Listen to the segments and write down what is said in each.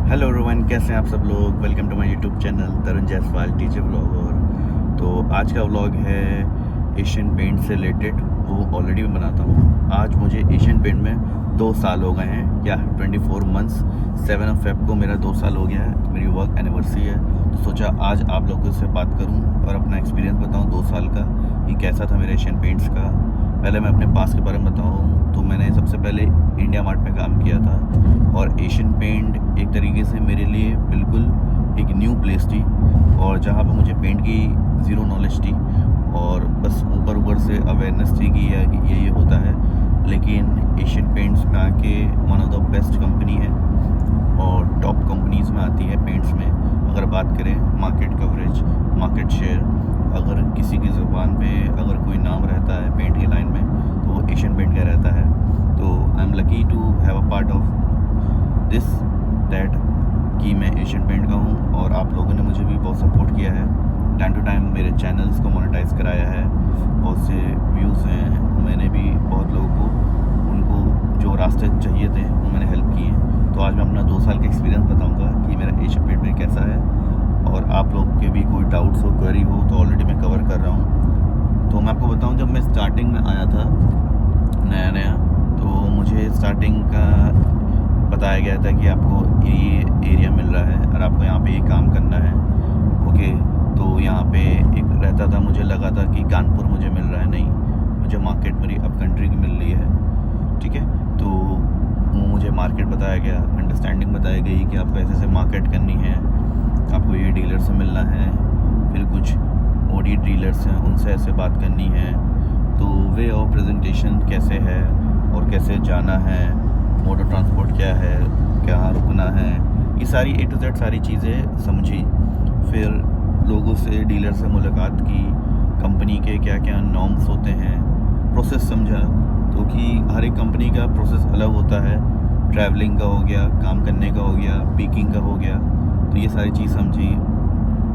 Hello everyone, कैसे हैं आप सब लोग। Welcome to my YouTube channel Tarun Jaiswal teacher vlogger. तो आज का व्लॉग है एशियन पेंट से रिलेटेड। वो ऑलरेडी मैं बनाता हूँ। आज मुझे एशियन पेंट में 2 साल हो गए हैं, या 24 मंथ्स। 7 फेब को मेरा 2 साल हो गया है, मेरी वर्क एनिवर्सरी है। तो सोचा आज आप लोगों से बात करूँ और अपना एक्सपीरियंस बताऊँ 2 साल का कि कैसा था मेरा एशियन पेंट्स का। पहले मैं अपने पास के बारे में बताऊँ तो मैंने सबसे पहले इंडिया मार्ट में काम किया था, और एशियन पेंट एक तरीके से मेरे लिए बिल्कुल एक न्यू प्लेस थी, और जहाँ पे मुझे पेंट की ज़ीरो नॉलेज थी, और बस ऊपर से अवेयरनेस थी कि ये होता है। लेकिन एशियन पेंट्स में आके one of the best company है, और टॉप कंपनीज़ में आती है पेंट्स में। अगर बात करें मार्केट कवरेज, मार्केट शेयर, अगर किसी की ज़ुबान पे अगर कोई नाम रहता है पेंट की लाइन में तो वो एशियन पेंट का रहता है। तो I am lucky to have a part of this that कि मैं एशियन पेंट का हूँ, और आप लोगों ने मुझे भी बहुत सपोर्ट किया है। टाइम टू टाइम मेरे चैनल्स को मोनेटाइज कराया है, बहुत से व्यूज़ हैं। मैंने भी बहुत लोगों को उनको जो रास्ते चाहिए थे वो मैंने हेल्प किए हैं। तो आज मैं अपना 2 साल का एक्सपीरियंस बताऊँगा कि मेरा एशियन पेंट में कैसा है, और आप लोग के भी कोई डाउट्स हो, क्वेरी हो तो ऑलरेडी मैं कवर कर रहा हूँ। तो मैं आपको बताऊँ, जब मैं स्टार्टिंग में आया था नया, तो मुझे स्टार्टिंग का बताया गया था कि आपको ये एरिया मिल रहा है और आपको यहाँ पे ये काम करना है। ओके, तो यहाँ पे एक रहता था, मुझे लगा था कि कानपुर मुझे मिल रहा है, नहीं, मुझे मार्केट मेरी अब कंट्री की मिल रही है। ठीक है, तो मुझे मार्केट बताया गया, अंडरस्टैंडिंग बताई गई कि आपको ऐसे मार्केट करनी है, आपको ये डीलर से मिलना है, फिर कुछ ओडी डीलर्स हैं उनसे ऐसे बात करनी है। तो वे ऑफ प्रेजेंटेशन कैसे है और कैसे जाना है, मोड ऑफ ट्रांसपोर्ट क्या है, कहाँ रुकना है, ये सारी A to Z सारी चीज़ें समझी। फिर लोगों से, डीलर से मुलाकात की, कंपनी के क्या क्या नॉर्म्स होते हैं, प्रोसेस समझा। तो कि हर एक कंपनी का प्रोसेस अलग होता है, ट्रैवलिंग का हो गया, काम करने का हो गया, पीकिंग का हो गया, तो ये सारी चीज़ समझी।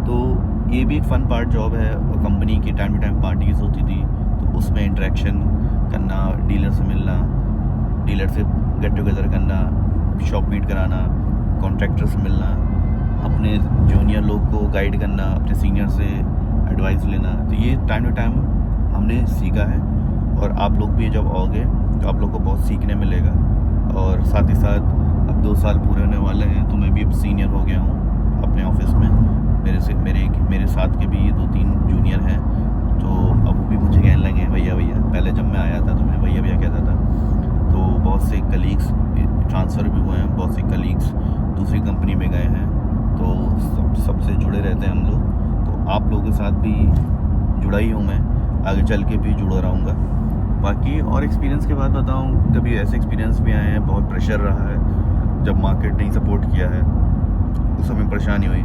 तो ये भी एक फ़न पार्ट जॉब है, और कंपनी की टाइम टू टाइम पार्टीज़ होती थी, तो उसमें इंटरेक्शन करना, डीलर से मिलना, डीलर से गेट टुगेदर करना, शॉप मीट कराना, कॉन्ट्रैक्टर से मिलना, अपने जूनियर लोग को गाइड करना, अपने सीनियर से एडवाइस लेना। तो ये टाइम टू टाइम हमने सीखा है, और आप लोग भी जब आओगे तो आप लोग को बहुत सीखने मिलेगा। और साथ ही साथ अब 2 साल पूरे होने वाले हैं, तो मैं भी अब सीनियर हो गया हूँ अपने ऑफिस में। मेरे साथ के भी 2-3 जूनियर हैं, तो अब वो भी मुझे कहने लगे हैं भैया भैया। पहले जब मैं आया था तो मैं भैया भैया कहता था। तो बहुत से कलीग्स ट्रांसफ़र भी हुए हैं, बहुत से कलीग्स दूसरी कंपनी में गए हैं, तो सबसे जुड़े रहते हैं हम लोग। तो आप लोगों के साथ भी जुड़ा ही हूँ मैं, आगे चल के भी जुड़ा रहूँगा। बाकी और एक्सपीरियंस के बाद बताऊँ, कभी ऐसे एक्सपीरियंस भी आए हैं, बहुत प्रेशर रहा है, जब मार्केट नहीं सपोर्ट किया है उस समय परेशानी हुई।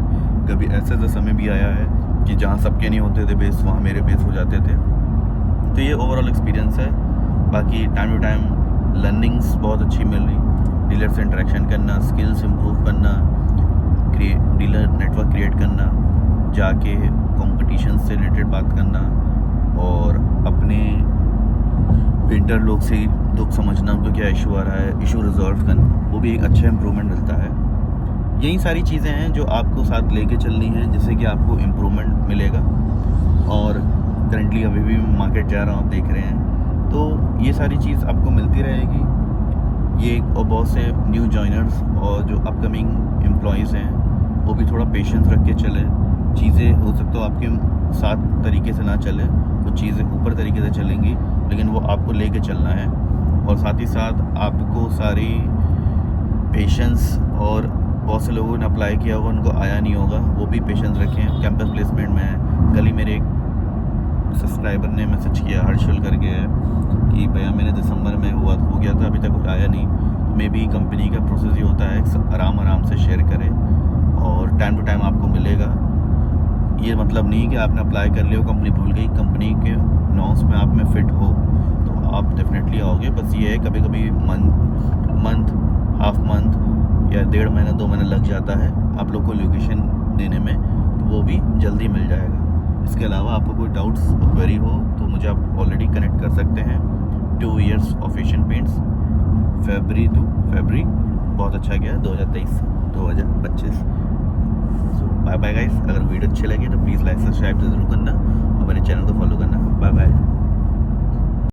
कभी ऐसे समय भी आया है कि जहाँ सबके नहीं होते थे बेस, वहाँ मेरे बेस हो जाते थे। तो ये ओवरऑल एक्सपीरियंस है। बाकी टाइम टू टाइम लर्निंग्स बहुत अच्छी मिल रही, डीलर से इंटरेक्शन करना, स्किल्स इम्प्रूव करना, डीलर नेटवर्क क्रिएट करना, जाके कंपटीशन से रिलेटेड बात करना, और अपने पेंटर लोग से दुख समझना, उनको क्या इशू आ रहा है, इशू रिजॉल्व करना, वो भी एक अच्छा इम्प्रूवमेंट मिलता है। यही सारी चीज़ें हैं जो आपको साथ लेके चलनी है, जिससे कि आपको इम्प्रूवमेंट मिलेगा। और करंटली अभी भी मार्केट जा रहा हूँ, देख रहे हैं, तो ये सारी चीज़ आपको मिलती रहेगी। ये और बहुत से न्यू जॉइनर्स और जो अपकमिंग एम्प्लॉयज़ हैं, वो भी थोड़ा पेशेंस रख के चले। चीज़ें हो सकता है आपके साथ तरीके से ना चले, कुछ चीज़ें ऊपर तरीके से चलेंगी, लेकिन वो आपको लेके चलना है। और साथ ही साथ आपको सारी पेशेंस, और बहुत से लोगों ने अप्लाई किया होगा, उनको आया नहीं होगा, वो भी पेशेंस रखें। कैंपस प्लेसमेंट में है, कल ही मेरे एक सब्सक्राइबर ने मैसेज किया, हर्षल करके है, कि भैया मैंने दिसंबर में हो गया था, अभी तक कुछ आया नहीं। मे बी कंपनी का प्रोसेस ये होता है, आराम से शेयर करें, और टाइम टू टाइम आपको मिलेगा। ये मतलब नहीं कि आपने अप्लाई कर लिया, कंपनी भूल गई, कंपनी के नॉर्म्स में आप में फिट हो तो आप डेफिनेटली आओगे। बस ये है, कभी कभी मंथ, हाफ मंथ या 1.5 महीना 2 महीना लग जाता है आप लोग को लोकेशन देने में, तो वो भी जल्दी मिल जाएगा। इसके अलावा आपको कोई डाउट्स क्वेरी हो तो मुझे आप ऑलरेडी कनेक्ट कर सकते हैं। 2 years ऑफ एशियन पेंट्स, फरवरी बहुत अच्छा गया 2023 2025। 25। सो बाय बाय गाइस। अगर वीडियो अच्छी लगी तो प्लीज़ लाइक सब्सक्राइब जरूर करना और मेरे चैनल को